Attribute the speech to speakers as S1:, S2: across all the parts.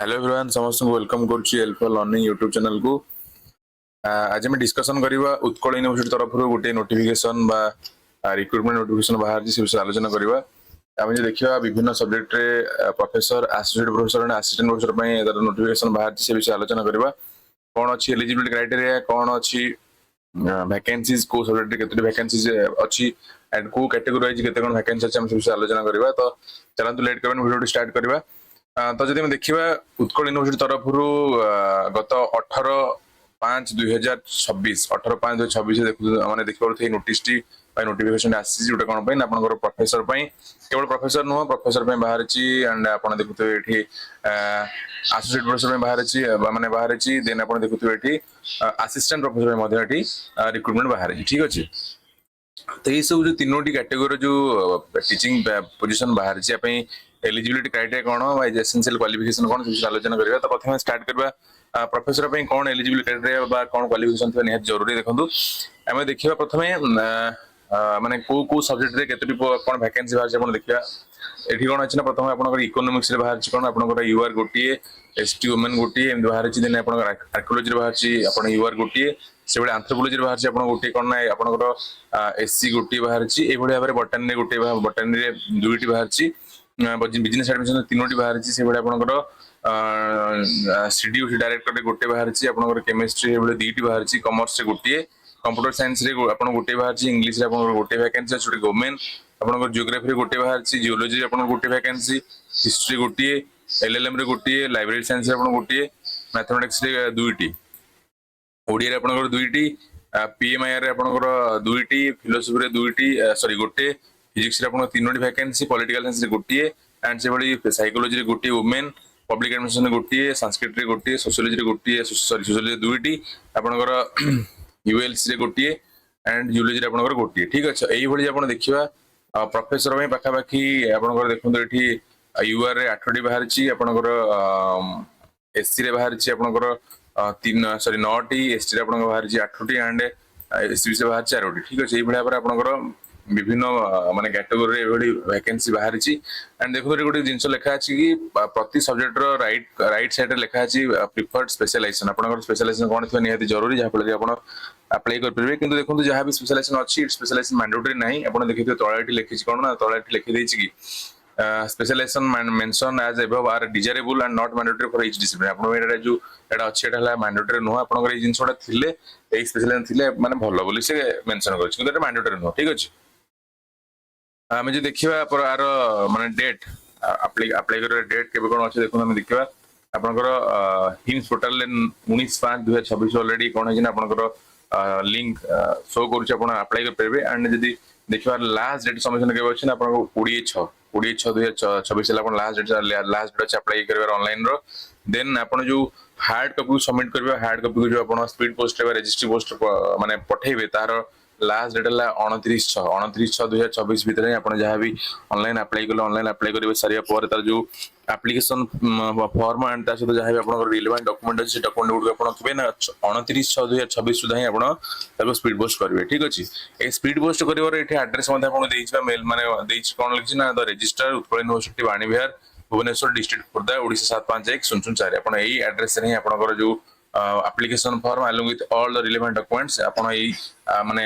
S1: Hello everyone समस्त को welcome करुच्ची एल्फा लर्निंग यूट्यूब चैनल को। आज हम डिस्कशन करवा उत्कल यूनिवर्सिटी तरफ गोटे नोटिफिकेशन बा रिक्रुटमेंट नोटिफिकेशन बाहर से विषय आलोचना करवा। आम जो देखा विभिन्न सब्जेक्ट रे professor associate professor assistant professor notification बाहर से विषय आलोचना करवा। कौन अच्छी एलिजिबिलिटी क्राइटेरिया कौन अच्छी वैकेंसीज को सब्जेक्ट केते वैकेंसीज अच्छी एंड को कैटेगरी वाइज केते कोन वैकेंसी अछि हम विषय आलोचना करवा। तो चलंतु लेट करबन वीडियो स्टार्ट करवा। तो जदि हम देखिबा उत्कल यूनिवर्सिटी तरफ गत 18/5/2026 18/5/2026 देखु माने देखिबा नोटिस टी नोटिफिकेशन आसी जोटा कोन पय आपनकर प्रोफेसर पय केवल प्रोफेसर नो प्रोफेसर पय बाहर छि एंड आपन देखुते एठी एसोसिएट प्रोफेसर पय बाहर छि माने बाहर छि देन आपन देखुते एठी असिस्टेंट प्रोफेसर पय मध्ये एठी रिक्रूटमेंट बाहर छि। ठीक अछि। तो ये सब जो तीनोटी कैटेगरी जो टीचिंग पोजीशन बाहर छि अपय एलिजिबिलिटी क्राइटेरिया कोन वाइज एसेंशियल क्वालिफिकेशन कोन से आलोचना करबा। तो प्रथम स्टार्ट करबा प्रोफेसर पय कोन एलिजिबिलिटी क्राइटेरिया बा कोन क्वालिफिकेशन थवा निहात जरूरी देखंतु। हम देखिबा प्रथमे माने को सब्जेक्ट रे केतटी कोन वैकेंसी बाहर छै अपन देखिबा। एठी कोन अछि ना प्रथम आपनकर इकोनॉमिक्स रे बाहर छै कोन आपनकर यूआर गोटिए एसटी वुमेन गोटिए एम बाहर छै। देन आपनकर आर्कियोलॉजी रे बाहर छै आपन यूआर गोटिए से बडे एंथ्रोपोलॉजी रे बाहर छै आपन गोटिए कोन ना आपनकर एससी गोटिए बाहर छै। ए बडे भाबरे बॉटनी रे गोटिए बॉटनी रे दुईटी बाहर छै। बिजनेस एडमिशन तीनोटी बाहर छै। से बडे आपनकर सीडीओ डायरेक्टर रे गोटे बाहर छै आपनकर केमिस्ट्री रे बडे दीटी बाहर छै। कॉमर्स रे गोटिए कंप्यूटर साइंस रे आपन गोटे बाहर छै। इंग्लिश रे आपन गोटे वैकेंसी अछि गवर्नमेंट आपन जियोग्राफी रे गोटे बाहर छै। जियोलॉजी रे आपन गोटे वैकेंसी हिस्ट्री गोटिए एलएलएम रे गोटिए लाइब्रेरी साइंस रे आपन गोटिए मैथमेटिक्स रे दुईटी ओडिया रे आपन दुईटी पीएमआईआर रे आपन दुईटी फिलोसफी रे दुईटी सॉरी गोटे फिजिक्स रे आपन तीनोटी वैकेंसी पॉलिटिकल साइंस रे गोटिए एंड से बडी साइकोलॉजी रे गोटिए वुमेन पब्लिक एडमिनिस्ट्रेशन रे गोटिए संस्कृत रे गोटिए सोशियोलॉजी रे गोटिए सॉरी सोशियोलॉजी दुईटी आपन यूएलसी रे गोटिए एंड जूलॉजी रे आपन गोटिए। ठीक अछि। एई भली आपन देखिबा प्रोफेसर में पाखा पाखी आपन देखंतु एठी यूआर रे 8टी बाहर छी आपन एससी रे बाहर छी आपन तीन सॉरी 9टी एसटी रे आपन बाहर छी 8टी एंड एससी से बाहर 4टी। ठीक अछि। एई भली आपन आपन विभिन्न माने कैटेगरी रे एभली वैकेंसी बाहर छी एंड देखो गोटे जिंस लिखा अछि कि प्रति सब्जेक्ट रो राइट साइड रे लिखा अछि प्रिफर्ड स्पेशलाइजेशन आपन स्पेशलाइजेशन कोन थि निहाती जरूरी जहा फल आपन अप्लाई कर परबे। किंतु देखंतु जहा भी स्पेशलाइजेशन अछि स्पेशलाइजेशन मैंडेटरी नाही आपन देखिते तळाटी लिखिछि कोन ना तळाटी लिखि दैछि कि specialisation mention as above are desirable and not mandatory for each discipline आपन एटा जो एटा अछि एटा हला मैंडेटरी नो आपन ए जिंसोटा थिले ए स्पेशलाइजेशन थिले माने भलो बोली से मेंशन करछि किंतु एटा मैंडेटरी नो। ठीक अछि। हमें जो देखिबा पर आर माने डेट अप्लाई कर डेट केबे कोन अछि देखो हम देखिबा आपनकर हिम्स पोर्टल 19/5/2026 ऑलरेडी कोन है आपनकर लिंक शो करूछ आपन अप्लाई कर परबे एंड जदी देखिबा लास्ट डेट सबमिशन केबे अछि आपन 20/6/2026 आपन लास्ट डेट अछि अप्लाई करबे ऑनलाइन रो। देन आपन जो हार्ड कॉपी सबमिट करबे हार्ड कॉपी को जो आपन स्पीड पोस्ट रे रजिस्ट्री पोस्ट माने पठेबे तार लास्ट डेट है 29/6/2026 भितर आप जहाँ भी ऑनलाइन अप्लाई कले ऑनलाइन अप्लाई करेंगे सारा पर तार जो एप्लिकेशन फॉर्म एंड सहित जहाँ भी आप रिलेवेंट डॉक्यूमेंट अच्छे डॉक्यूमेंट गुड आप थे ना 29/6/2026 सुधा ही स्पीड पोस्ट करेंगे। ठीक अच्छे। ये स्पीड पोस्ट कर एड्रेस मेल मैंने कौन लिखी ना the register Utkal university Vani Vihar Bhubaneswar district Khurda Odisha 751-004 आप एड्रेस आप जो application form along with all the relevant documents आपण एई माने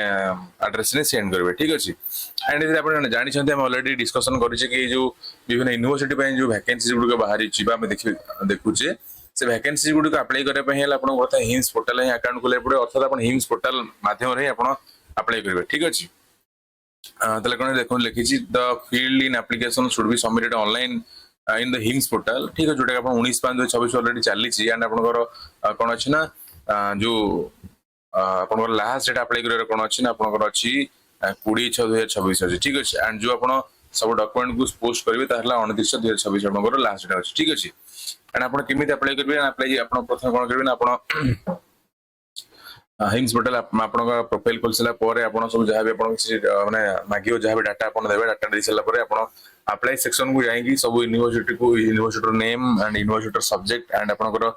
S1: एड्रेस ने सेंड करबे। ठीक अछि। एंड इधर आपण जानि छथि हम ऑलरेडी डिस्कशन करि छै कि जो विभिन्न यूनिवर्सिटी पे जो वैकेंसी गुड बाहरी छी बा हम देखु छै से वैकेंसी गुड अप्लाई करे पे हेला आपण कहता हिम्स पोर्टल है अकाउंट खोले पड़े अर्थात आपण हिम्स पोर्टल माध्यम रे आपण अप्लाई करबे। ठीक अछि। तले कोन देखो लिखि छी the field in application should be submitted online in the hymns portal. ठीक है। जोटा आपण 19/5/2026 ऑलरेडी चली छी एंड आपनकर कोन अछि ना जो आपनकर लास्ट डेट अप्लाई करे कोन अछि ना आपनकर अछि 20/6/2026 अछि। ठीक अछि। एंड जो आपण सब डॉक्यूमेंट को पोस्ट करबे ताहला 29/6/2026 आपनकर लास्ट डेट अछि। ठीक अछि। एंड आपण केमिति अप्लाई करबे अप्लाई आपण प्रथम कोन करबे ना आपण हिम्स पोर्टल आपन प्रोफाइल खोल सला परे आपन सब जहां भी आपन माने मागियो जहां भी डाटा आपन देबे डाटा दे सला परे आपन अप्लाई सेक्शन को जाई कि सब university name and university subject and आपन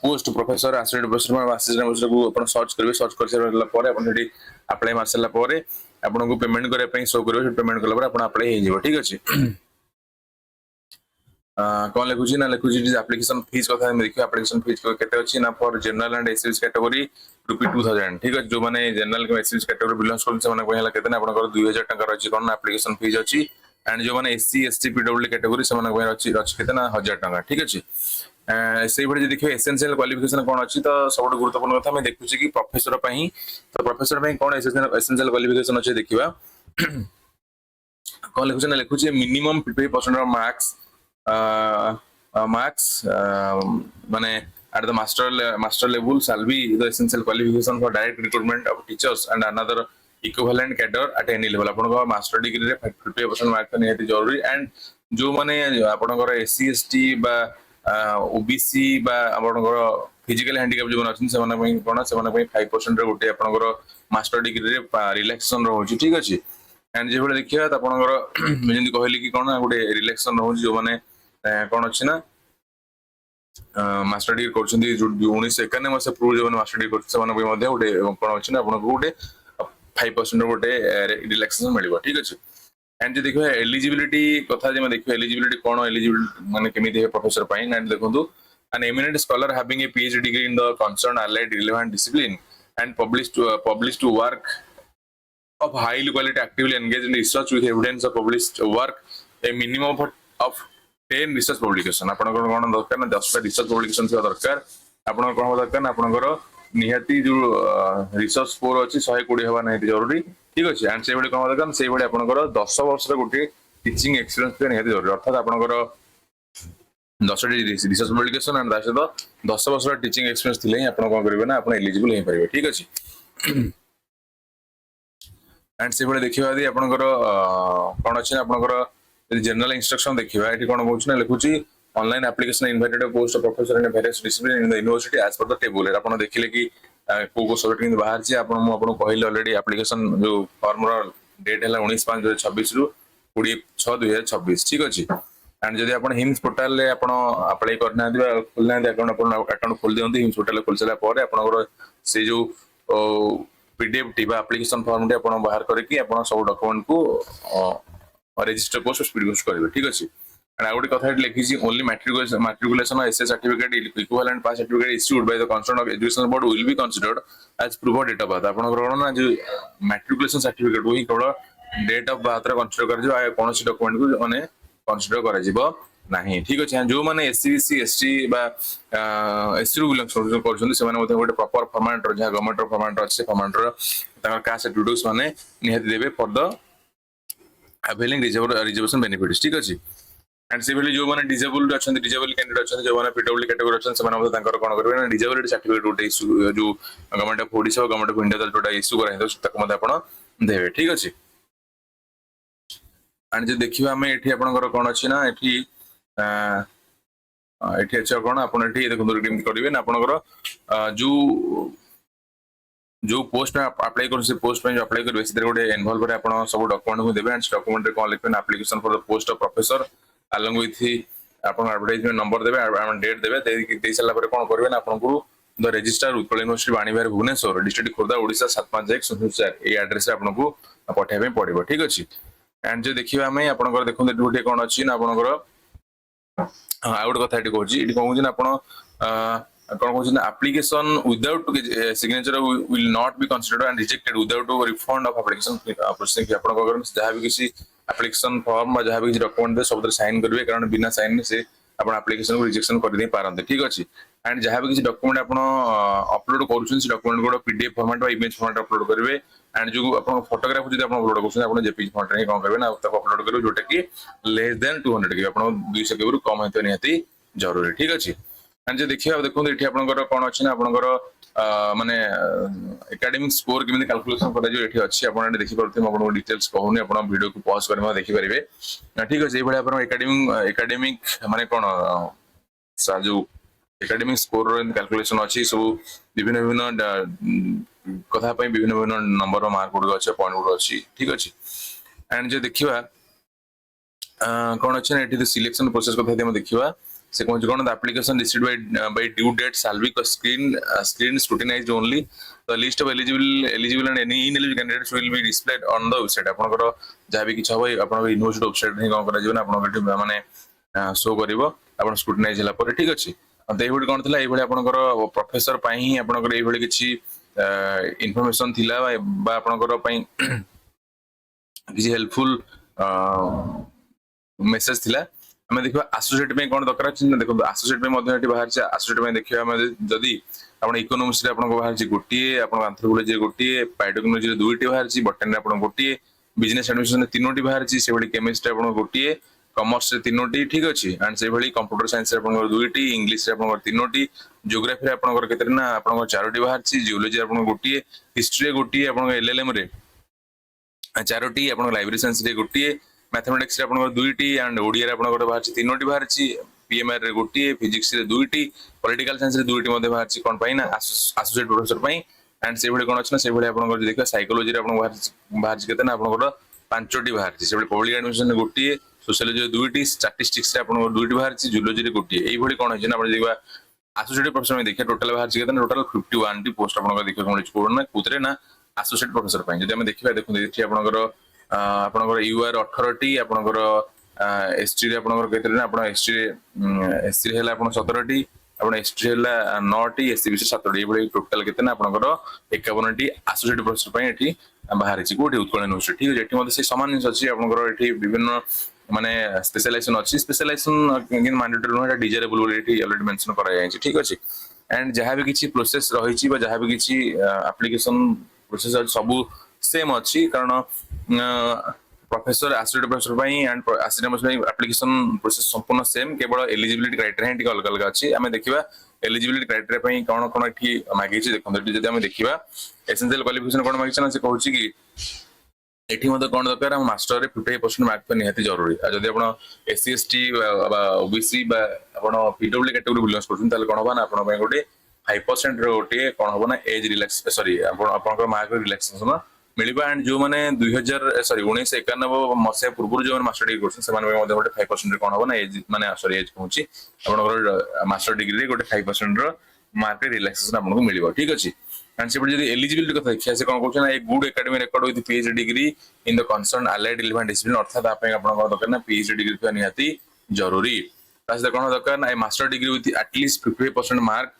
S1: post professor associate professor assistant professor को अपन सर्च करबे सर्च कर सारा परे आपन सेठी अप्लाई मार सला परे आपन को पेमेंट करे पई शो करबे पेमेंट कला परे आपन अप्लाई हे जेबो। ठीक अछि। कौन लिखुची ना लिखुची एप्लिकेशन फीस कथा देखिए एप्लिकेशन फीस केते अछि ना for general and SCB category ₹2000 ठीक है जो माने जनरल के एससीबी कैटेगरी बिलोंग्स करन से माने कहला केते ना आपनकर 2000 टका रहछि कोन एप्लिकेशन फीस अछि एंड जो माने एससी एसटी पीडब्ल्यू कैटेगरी से माने कहला अछि केते ना 1000 टका ठीक अछि से भଳି देखिए एसेंशियल क्वालिफिकेशन कोन अछि तो सबसे गुरुत्वपूर्ण कथा मैं देखुची कि प्रोफेसर पई तो प्रोफेसर पई कोन एसेंशियल क्वालिफिकेशन अछि देखिबा कौन लिखुचे ना लिखुचे मिनिमम 50% ऑफ मार्क्स marks माने at the master level shall be the essential qualification for direct recruitment of teachers and another equivalent cadre at any level आपण को मास्टर डिग्री रे 50% मार्क निहाती जरूरी एंड जो माने आपण को एससी एसटी बा ओबीसी बा आपण को फिजिकल हैंडिकैप जो अछन से माने पई कोन से माने पई 5% रे गोटे आपण को मास्टर डिग्री रे रिलैक्सेशन रहउची ठीक अछि एंड जे बेले देखिया त आपण को जेंति कहली कि कोन गोटे रिलैक्सेशन रहउची जो माने कौन अच्छी ना मास्टर डिग्री करछन्ती 1991 मसे प्रूव जो मास्टर डिग्री करछ सेमान पे मध्ये गोटे कोन अछि ना आपन को गोटे 5% गोटे रिलैक्सेशन मिलिबो ठीक अछि एंड जे देखियो एलिजिबिलिटी कथा जे मैं देखियो एलिजिबिलिटी कोन एलिजिबिलिटी माने केमिति है प्रोफेसर पाई एंड देखंतु an eminent scholar having a PhD degree in the concerned allied relevant discipline and published work of high quality actively engaged in research with evidence of published work a minimum of 10 research publication आपण कोन दरकार ना 10 टा research publication से दरकार आपण कोन दरकार ना आपनकर निहाती जो रिसर्च स्कोर अछि 120 हवा नाही जरूरी ठीक अछि एंड से बडी कोन दरकार से बडी आपनकर 10 वर्ष रे गुटी टीचिंग एक्सपीरियंस पे निहाती जरूरी अर्थात आपनकर 10 टी रिसर्च पब्लिकेशन एंड दासे तो 10 वर्ष रे टीचिंग एक्सपीरियंस थिले आपण कोन करबे ना आपण एलिजिबल हे परिबे ठीक अछि एंड से बडी देखिबा दी आपनकर कोन अछि ना आपनकर जनरल इंस्ट्रक्शन देखिबा एठी कोन कहउछ ना लिखुची online application invited post of professor in various discipline in the university as per the table आपण देखिले कि को सब्जेक्ट किन बाहर छी आपण मु आपण कहले ऑलरेडी एप्लीकेशन जो फॉर्म रो डेट हला 19/5/2026 रु 26/2026 ठीक अछि एंड जदि आपण हिम्स पोर्टल ले आपण अप्लाई करना दिबा खुलना दे अकाउंट आपण अकाउंट खोल दियंती हिम्स पोर्टल खोल सला परे आपण से जो पीडीएफ टी बा एप्लीकेशन फॉर्म टे आपण बाहर करके आपण सब डॉक्यूमेंट को रजिस्टर पोस्ट स्पीड पोस्ट करेंगे ठीक अच्छे एंड आउट कथा लिखी only matriculation SA certificate equivalent pass certificate issued by the concern of education board will be considered as proof of date of birth आपण कोन ना जो मैट्रिकुलेशन सर्टिफिकेट वही केवल डेट ऑफ बर्थ रे कंसीडर कर जो कोन सी डॉक्यूमेंट को माने कंसीडर करा जिवो नाही ठीक अछि जो माने एससी एसटी बा एससी रु बिलोंग करछन से माने मते गोटे प्रॉपर फॉर्मेट रो जहा गवर्नमेंट रो फॉर्मेट अछि फॉर्मेट रो ताकर कास्ट सर्टिफिकेट्स माने निहाती देबे for the availing reservation benefits ठीक अछि एंड सिविली जो माने डिसेबल्ड अछन डिसेबल कैंडिडेट अछन जो माने पीडब्ल्यू कैटेगरी अछन से माने तांकर कोन करबे ना डिसेबिलिटी सर्टिफिकेट उठे इशू जो government of Odisha government of India जोटा इशू करा है तक मते आपण देबे ठीक अछि एंड जे देखिबा हम एठी आपनकर कोन अछि ना एठी एठी अछि कोन आपण एठी देखो रिडीम करिवे ना आपनकर जो पोस्ट में अप्लाई कर से पोस्ट में जो अप्लाई करबे से गोटे इन्वॉल्व रे आपण सब डॉक्यूमेंट को देबे एंड डॉक्यूमेंट रे कोन लिखबे application for the post of professor along with आपण एडवर्टाइजमेंट नंबर देबे आपण डेट देबे दे सला पर कोन करबे ना आपण को the registrar Utkal university Vani Vihar Bhubaneswar district Khordha Odisha 75104 ए एड्रेस रे आपण को पठाइबे पड़िबो ठीक अछि एंड जो देखिबा हम आपण को देखो गोटे कोन अछि ना आपण को आउट कथा एटी कहछि एटी कहउछि ना आपण कौन कहउछि ना application without signature will not be considered and rejected without refund of application processing कि आपण को जहां भी किसी एप्लीकेशन फॉर्म जहां भी किसी डॉक्यूमेंट दे सब साइन करबे कारण बिना साइन से आपण एप्लीकेशन को रिजेक्शन कर दे पारंते ठीक अछि एंड जहां भी किसी डॉक्यूमेंट आपण अपलोड करूछन से डॉक्यूमेंट को पीडीएफ फॉर्मेट बा इमेज फॉर्मेट अपलोड करबे एंड जो आपण फोटोग्राफ जदि आपण अपलोड करछन आपण जेपीजी फॉर्मेट रे कोन करबे ना तक अपलोड करबे जोटा कि लेस देन 200 के आपण 200 के कम हेते निहाती जरूरी ठीक अछि एंड जे देखिया देखो एठी आपनकर कोन अछि ना आपनकर माने एकेडमिक स्कोर केमिति कैलकुलेशन करा जो एठी अछि आपण एठी देखि परते आपण डिटेल्स कहउनी आपण वीडियो को पॉज करबा देखि परिबे ठीक अछि ए भले आपण एकेडमिक माने कोन सा जो एकेडमिक स्कोर रो कैलकुलेशन अछि सब विभिन्न विभिन्न कथा पय विभिन्न विभिन्न नंबर मार्क गुड अछि पॉइंट गुड अछि ठीक अछि एंड जे देखिबा कोन अछि ना एठी द सिलेक्शन प्रोसेस कथा हम देखिबा से कौन the application received by due date shall be screen scrutinized only the list of eligible and any ineligible candidates will be displayed on the website आपनकर जहा भी किछ होय आपन यूनिवर्सिटी वेबसाइट रे कोन करा जेबे ना आपन माने शो करिवो आपण स्क्रूटिनाइज होला पर ठीक अछि तो एभଳି कोन थिला एभଳି आपनकर प्रोफेसर पई ही आपनकर एभଳି किछि इन्फॉर्मेशन थिला बा आपनकर पई किछि हेल्पफुल मेसेज थिला आम देखा आसोसिएट में कौन दरकार अच्छे देखो आसोसिएट में बाहर आसोसिएट में देखा जदि आप इकोनोमिक्स बाहर गोटे आप आंथ्रोपोलॉजी गोटे बायोटेक्नोलॉजी दुईटी बाहर बटनी आप गोटे बिजनेस एडमिनिस्ट्रेशन तीनोटी बाहर से केमिस्ट्री आप गोटे कॉमर्स तीनोटी ठीक अच्छे एंड से कंप्यूटर साइंस दुईटी इंग्लिश तीनोटी जियोग्राफी आपंकर ना आप चारोटी बाहर जियोलॉजी आप गोटे हिस्ट्री गोटे आप एलएलएम रे चारोटी आप लाइब्रेरी साइंस गोटे मैथमेटिक्स रे आपन दुईटी एंड ओडिया रे आपन बाहर तीनोटी बाहर पीएमआर रे गोटे फिजिक्स रे दुईटी पॉलिटिकल साइंस रे दुईटी मध्ये बाहर कोन पाई ना एसोसिएट प्रोफेसर पाई एंड से भली कोन अछि ना से भली आपन देखा साइकोलॉजी रे आपन बाहर केते ना आपन पांचटी बाहर से भली पब्लिक एडमिनिस्ट्रेशन गोटे सोशियोलॉजी दुईटी स्टैटिस्टिक्स रे आपन दुईटी बाहर जियोलॉजी रे गोटे एई भली कोन अछि ना आपण देखा एसोसिएट प्रोफेसर में देखा टोटल बाहर केते ना टोटल 51 टी पोस्ट आपन देखा कोन कोन ना कुतरे ना एसोसिएट प्रोफेसर पाई जदि हम देखिबा देखु एठी आपन आपनकर यूआर 18 टी आपनकर एसटी रे आपनकर केते ना आपन एसटी रे हला आपन 17 टी आपन एसटी हला 9 टी एससी 7 टी बळे टोटल केते ना आपनकर 51 टी एसोसिएट प्रोफेसर पय एठी बाहर छि कोठी उत्कल यूनिवर्सिटी ठीक एठी मध्ये से समान जिंस अछि आपनकर एठी विभिन्न माने स्पेशलाइजेशन अछि स्पेशलाइजेशन किन मैंडेटरी नो डिजायरेबल बोली एठी ऑलरेडी मेंशन करा जाय छि ठीक अछि एंड जहां भी किछि प्रोसेस रहि छि बा जहां भी किछि एप्लीकेशन प्रोसेस सब सेम अच्छी कारण प्रोफेसर एसोसिएट प्रोफेसर पई and assistant professor application process संपूर्ण सेम केवल एलिजिबिलिटी क्राइटेरिया ही अलग अलग अछि हमें देखिबा एलिजिबिलिटी क्राइटेरिया पई कोन कोन एठी मागी छि देखो जदि हम देखिबा एसेंशियल क्वालिफिकेशन कोन मागी छि ना से कहू छि कि एठी मते कोन दरकार हम मास्टर रे 50% मार्क पे निहाती जरूरी आ जदि आपण एससी एसटी बा ओबीसी बा आपण पीडब्ल्यू कैटेगरी बिलोंग करछन ताले कोन होबा ना आपण पई गोटे 5% रे गोटे कोन होबा ना एज रिलैक्स सॉरी आपण मार्क रिलैक्सेशन मिलिबा एंड जो माने 1991 मसे पूर्व जो मास्टर डिग्री करछन से माने गोटे 5% रे कोन होबा ना एज माने सॉरी एज कहूची आपण मास्टर डिग्री रे गोटे 5% रो मार्क रिलैक्सेशन आपन को मिलिबा ठीक अछि एंड से जदि एलिजिबिलिटी कथा देखिया से कोन कहू ना a good academic record with PhD degree in the concern allied relevant discipline अर्थात आपन आपन दरकार ना पीएचडी डिग्री तो निहाती जरूरी तासे कोन दरकार ना master degree with at least 50% mark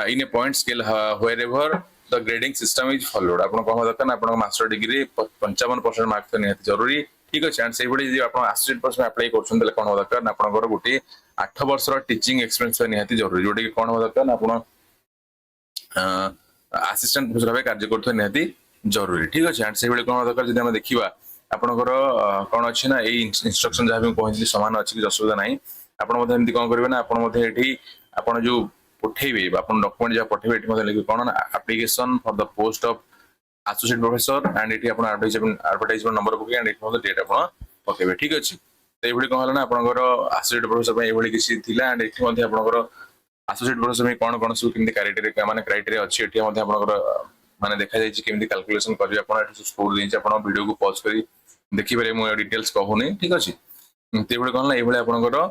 S1: in A point scale wherever the grading system is followed आपन कहबा दरकार ना आपन मास्टर डिग्री 55% मार्क तो निहाती जरूरी ठीक अछि एंड से बडी जे आपन एसोसिएट पर्सन अप्लाई करछन तले कोन दरकार ना आपन गोटे 8 वर्ष रो टीचिंग एक्सपीरियंस निहाती जरूरी जोटे कि कोन दरकार ना आपन असिस्टेंट प्रोफेसर भाई कार्य करथो निहाती जरूरी ठीक अछि एंड से बडी कोन दरकार जदि हम देखिबा आपनकर कोन अछि ना ए इंस्ट्रक्शन जहा भी कहली समान अछि कि असुविधा नाही आपन मध्ये एमति कोन करबे ना आपन मध्ये एठी आपन जो पठेबे आपन डॉक्यूमेंट जा पठेबे एठी मध्ये लिखि कोन ना application for the post of associate professor and एठी आपन एडवर्टाइजमेंट नंबर पके एंड एठी मध्ये डेट आपन पकेबे ठीक अछि ते एभली कोन हला ना आपनकर एसोसिएट प्रोफेसर पय एभली किछि थिला एंड एठी मध्ये आपनकर एसोसिएट प्रोफेसर में कोन सब किंदी क्राइटेरिया माने क्राइटेरिया अछि एठी मध्ये आपनकर माने देखा जाय छि किंदी कैलकुलेशन करि आपन एठी स्कोर देइ छि आपन वीडियो को पॉज करी देखि बरे मो डिटेल्स कहूनी ठीक अछि ते एभली कोन ना एभली आपनकर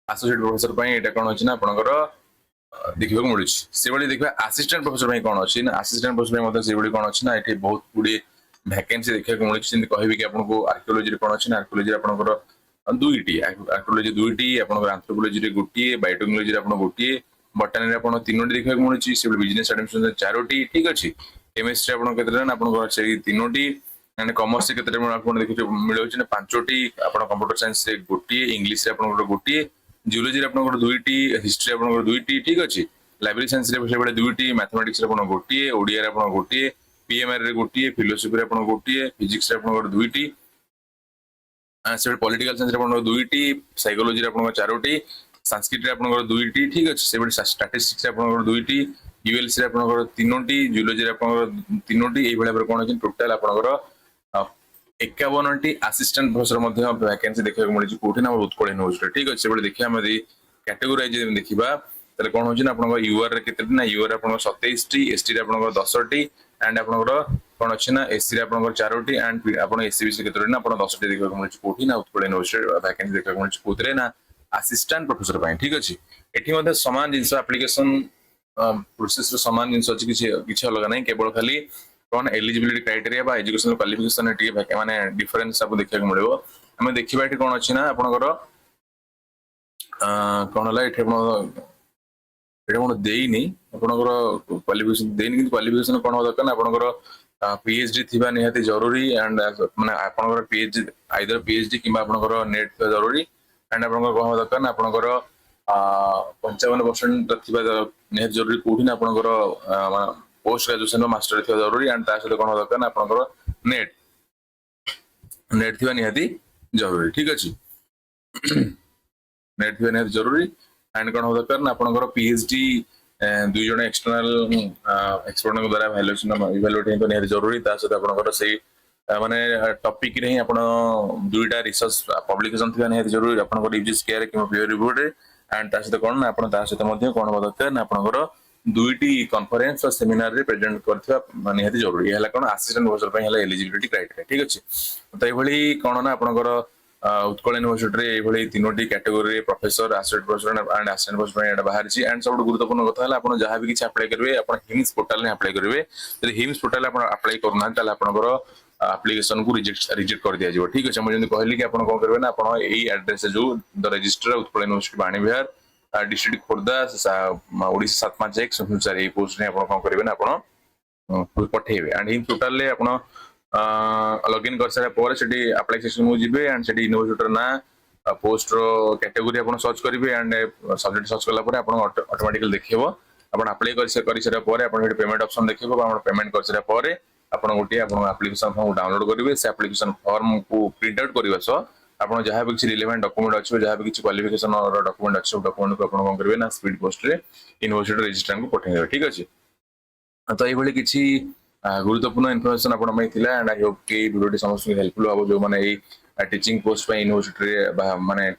S1: एसोसिएट प्रोफेसर पय एटा कोन अछि ना आपनकर देखिबा को मिलुछि से बडी देखिबा असिस्टेंट प्रोफेसर पय कोन अछि ना असिस्टेंट प्रोफेसर पय मध्ये से बडी कोन अछि ना एठी बहुत गुडी वैकेंसी देखिबा को मिलुछि सिंदी कहबी कि आपन को आर्कियोलॉजी रे कोन अछि ना आर्कियोलॉजी रे आपनकर दुईटी आर्कियोलॉजी दुईटी आपन एंथ्रोपोलॉजी रे गोटिए बायोटेक्नोलॉजी रे आपन गोटिए बॉटनी रे आपन तीनोटी देखा को मिलुछि सिविल बिजनेस एडमिनिस्ट्रेशन चारोटी ठीक अछि केमिस्ट्री आपन केतरा ना आपन से तीनोटी एंड कॉमर्स से केतरा आपन देखि मिलुछि ना पांचोटी आपन कंप्यूटर साइंस से गोटिए इंग्लिश रे आपन गोटिए जियोलॉजी रे आपन दुईटी हिस्ट्री आपन दुईटी ठीक अछि लाइब्रेरी साइंस रे से बडे दुईटी मैथमेटिक्स रे आपन गोटिए ओडिया रे आपन गोटिए पीएमआर रे गोटिए फिलोसफी रे आपन गोटिए फिजिक्स रे आपन दुईटी से पॉलिटिकल साइंस रे आपन दुईटी साइकोलॉजी रे आपन चारोटी संस्कृत रे आपन दुईटी ठीक अछि से स्टैटिस्टिक्स रे आपन दुईटी यूएलसी रे आपन तीनोटी जियोलॉजी रे आपन तीनोटी एई भले कोन अछि टोटल आपन 51 टी असिस्टेंट प्रोफेसर मध्ये वैकेंसी देखा को मिलि कोठी ना उत्कल यूनिवर्सिटी ठीक अछि से देखिया हम कैटेगराइज देखिबा तले कोन होछि ना आपन यूआर रे केते ना यूआर आपन 27 टी एसटी रे आपन 10 टी एंड आपन कोन अछि ना एससी रे आपन 4 टी एंड आपन एससी से केते ना आपन 10 टी देखा को मिलि कोठी ना उत्कल यूनिवर्सिटी वैकेंसी देखा को मिलि कोतरे ना असिस्टेंट प्रोफेसर पय ठीक अछि एठी मध्ये समान जिंस एप्लीकेशन प्रोसेस रे समान जिंस अछि किछि अलग नै केवल खाली कोन एलिजिबिलिटी क्राइटेरिया बा एजुकेशनल क्वालिफिकेशन एटी माने डिफरेंस सब देखा को मिलबो आम देखा ये कौन अच्छी ना आपंकर कौन है ये कौन देनी आपंकर क्वालिफिकेशन देनी कि क्वालिफिकेशन कौन हवा दरकार आपंकर पीएचडी थिबा निहाती जरूरी एंड माने आपंकर पीएचडी आइदर पीएचडी कि आपंकर नेट थिबा जरूरी एंड आपंकर कौन हवा दरकार ना आपंकर 55% थिबा निहाती जरूरी कोठी ना आपंकर पोस्ट ग्रेजुएशन मास्टर थिबा जरूरी एंड ता सहित कौन हवा दरकार ना आपंकर नेट नेट थिबा निहाती जरूरी ठीक अछि नेट थिबा निहाती जरूरी एंड कौन हवा दरकार ना आपंकर पीएचडी दुई जन एक्सटर्नल एक्सपर्ट द्वारा इवैल्यूएट हो निहाती जरूरी ता सहित आपंकर से माने टॉपिक रे ही आपण दुईटा रिसर्च पब्लिकेशन थिबा निहाती जरूरी आपंकर यूजीसी केयर कि पीयर रिव्यूड एंड ता सहित कोन आपण ता सहित मध्ये कोन हवा दरकार ना आपंकर दुईटी कॉन्फ्रेंस और सेमिनार रे प्रेजेंट करथिबा निहाती जरूरी हला कोन असिस्टेंट प्रोफेसर पे हला एलिजिबिलिटी क्राइटेरिया ठीक अछि तो एभली कोन ना आपंकर उत्कल यूनिवर्सिटी रे एभली तीनोटी category professor assistant professor and assistant professor एटा बाहर छी एंड सब गुरुत्वपूर्ण कथा हला आपण जहां भी किछ अप्लाई करबे आपण हिम्स पोर्टल ने अप्लाई करबे यदि हिम्स पोर्टल आपण अप्लाई करना ताले आपनकर एप्लिकेशन को रिजेक्ट कर दिया जिवो ठीक अछि हम जने कहली कि आपण कोन करबे ना आपण एई एड्रेस जो द रजिस्टर उत्कल यूनिवर्सिटी बाणी बिहार डिस्ट्रिक्ट खोर्धा ओडिशा 751 संसार ए पोस्ट ने आपण कोन करबे ना आपण पठेबे एंड हिम्स पोर्टल ले आपण लॉगिन कर सारा पर सेठी एप्लीकेशन मु जिबे एंड सेठी यूनिवर्सिटी ना पोस्ट रो कैटेगरी आपण सर्च करिवे एंड सब्जेक्ट सर्च करला पर आपण ऑटोमेटिकली देखिबो आपण अप्लाई कर सारा पर आपण हेठी पेमेंट ऑप्शन देखिबो आपण पेमेंट कर सारा पर आपण गोटे आपण एप्लीकेशन फॉर्म डाउनलोड करिवे से एप्लीकेशन फॉर्म को प्रिंट आउट करबा सो आपण जहां भी किछ रिलेवेंट डॉक्यूमेंट अछि जहां भी किछ क्वालिफिकेशन और डॉक्यूमेंट अछि डॉक्यूमेंट को आपण कोन करबे ना स्पीड पोस्ट रे यूनिवर्सिटी रजिस्ट्रार को पठाइबे ठीक अछि तो एभली किछि गुरुत्वपूर्ण इनफॉरमेशन आपण में थिला एंड आई होप कि वीडियो समस्त हेल्पफुल हो जो माने ए टीचिंग पोस्ट पे यूनिवर्सिटी रे माने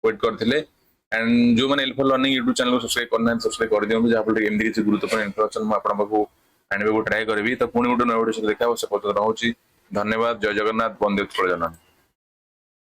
S1: वेट करथिले एंड जो माने हेल्पफुल लर्निंग YouTube चैनल को सब्सक्राइब करना सब्सक्राइब कर दियौ जहां पर एमडी किछि गुरुत्वपूर्ण इनफॉरमेशन म आपण बाबू आनिबे को ट्राई करबी तो पुणी गुटे नय वीडियो देखा से पत्र रहउची धन्यवाद जय जगन्नाथ वंदे उत्कल जननी।